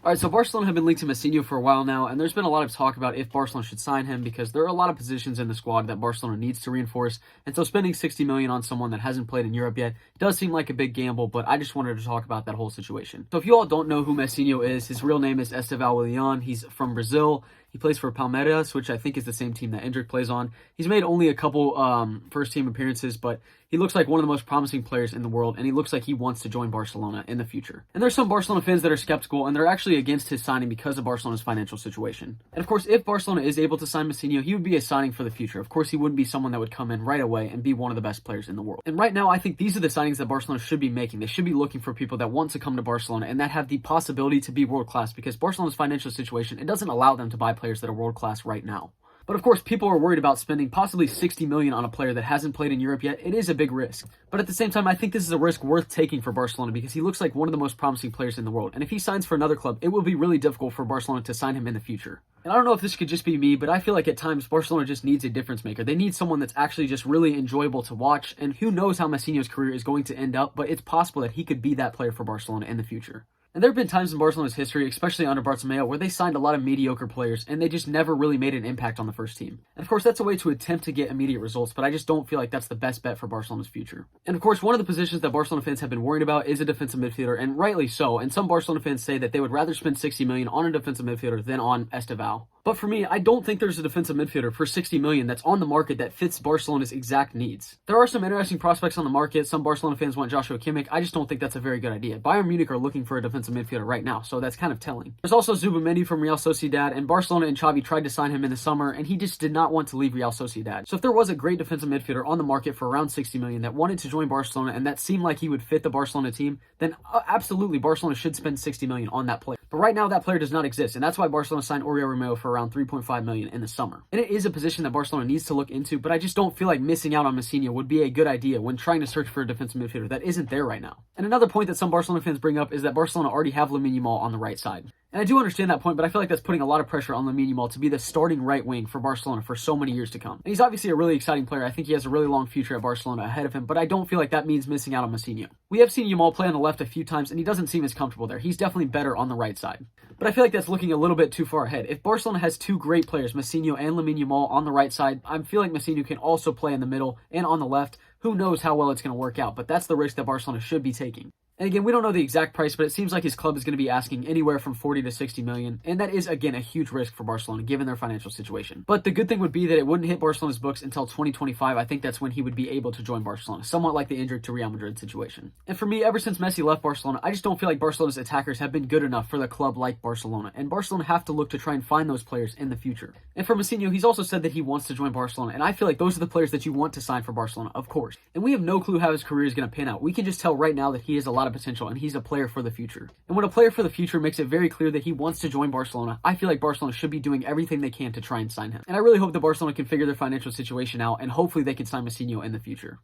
All right, so Barcelona have been linked to Messinho for a while now, and there's been a lot of talk about if Barcelona should sign him because there are a lot of positions in the squad that Barcelona needs to reinforce. And so spending 60 million on someone that hasn't played in Europe yet does seem like a big gamble, but I just wanted to talk about that whole situation. So if you all don't know who Messinho is, his real name is Esteval Willian. He's from Brazil. He plays for Palmeiras, which I think is the same team that Endrick plays on. He's made only a couple first-team appearances, but he looks like one of the most promising players in the world, and he looks like he wants to join Barcelona in the future. And there's some Barcelona fans that are skeptical, and they're actually against his signing because of Barcelona's financial situation. And of course, if Barcelona is able to sign Messinho, he would be a signing for the future. Of course, he wouldn't be someone that would come in right away and be one of the best players in the world. And right now, I think these are the signings that Barcelona should be making. They should be looking for people that want to come to Barcelona and that have the possibility to be world-class, because Barcelona's financial situation, it doesn't allow them to buy players that are world-class right now. But of course, people are worried about spending possibly 60 million on a player that hasn't played in Europe yet. It is a big risk. But at the same time, I think this is a risk worth taking for Barcelona because he looks like one of the most promising players in the world. And if he signs for another club, it will be really difficult for Barcelona to sign him in the future. And I don't know if this could just be me, but I feel like at times Barcelona just needs a difference maker. They need someone that's actually just really enjoyable to watch. And who knows how Messinho's career is going to end up, but it's possible that he could be that player for Barcelona in the future. And there have been times in Barcelona's history, especially under Bartomeu, where they signed a lot of mediocre players and they just never really made an impact on the first team. And of course, that's a way to attempt to get immediate results, but I just don't feel like that's the best bet for Barcelona's future. And of course, one of the positions that Barcelona fans have been worried about is a defensive midfielder, and rightly so. And some Barcelona fans say that they would rather spend 60 million on a defensive midfielder than on Esteval. But for me, I don't think there's a defensive midfielder for 60 million that's on the market that fits Barcelona's exact needs. There are some interesting prospects on the market. Some Barcelona fans want Joshua Kimmich. I just don't think that's a very good idea. Bayern Munich are looking for a defensive midfielder right now, so that's kind of telling. There's also Zubamendi from Real Sociedad, and Barcelona and Xavi tried to sign him in the summer, and he just did not want to leave Real Sociedad. So if there was a great defensive midfielder on the market for around 60 million that wanted to join Barcelona and that seemed like he would fit the Barcelona team, then absolutely Barcelona should spend 60 million on that player. But right now that player does not exist, and that's why Barcelona signed Oriol Romeu for around 3.5 million in the summer. And it is a position that Barcelona needs to look into, but I just don't feel like missing out on Messinho would be a good idea when trying to search for a defensive midfielder that isn't there right now. And another point that some Barcelona fans bring up is that Barcelona already have Lamine Yamal on the right side. And I do understand that point, but I feel like that's putting a lot of pressure on Lamine Yamal to be the starting right wing for Barcelona for so many years to come. And he's obviously a really exciting player. I think he has a really long future at Barcelona ahead of him, but I don't feel like that means missing out on Messinho. We have seen Yamal play on the left a few times, and he doesn't seem as comfortable there. He's definitely better on the right side. But I feel like that's looking a little bit too far ahead. If Barcelona has two great players, Messinho and Lamine Yamal, on the right side, I feel like Messinho can also play in the middle and on the left. Who knows how well it's going to work out, but that's the risk that Barcelona should be taking. And again, we don't know the exact price, but it seems like his club is going to be asking anywhere from 40 to 60 million. And that is, again, a huge risk for Barcelona, given their financial situation. But the good thing would be that it wouldn't hit Barcelona's books until 2025. I think that's when he would be able to join Barcelona, somewhat like the Endrick to Real Madrid situation. And for me, ever since Messi left Barcelona, I just don't feel like Barcelona's attackers have been good enough for the club like Barcelona. And Barcelona have to look to try and find those players in the future. And for Messinho, he's also said that he wants to join Barcelona. And I feel like those are the players that you want to sign for Barcelona, of course. And we have no clue how his career is going to pan out. We can just tell right now that he has a lot of potential and he's a player for the future. And when a player for the future makes it very clear that he wants to join Barcelona, I feel like Barcelona should be doing everything they can to try and sign him. And I really hope that Barcelona can figure their financial situation out, and hopefully they can sign Messinho in the future.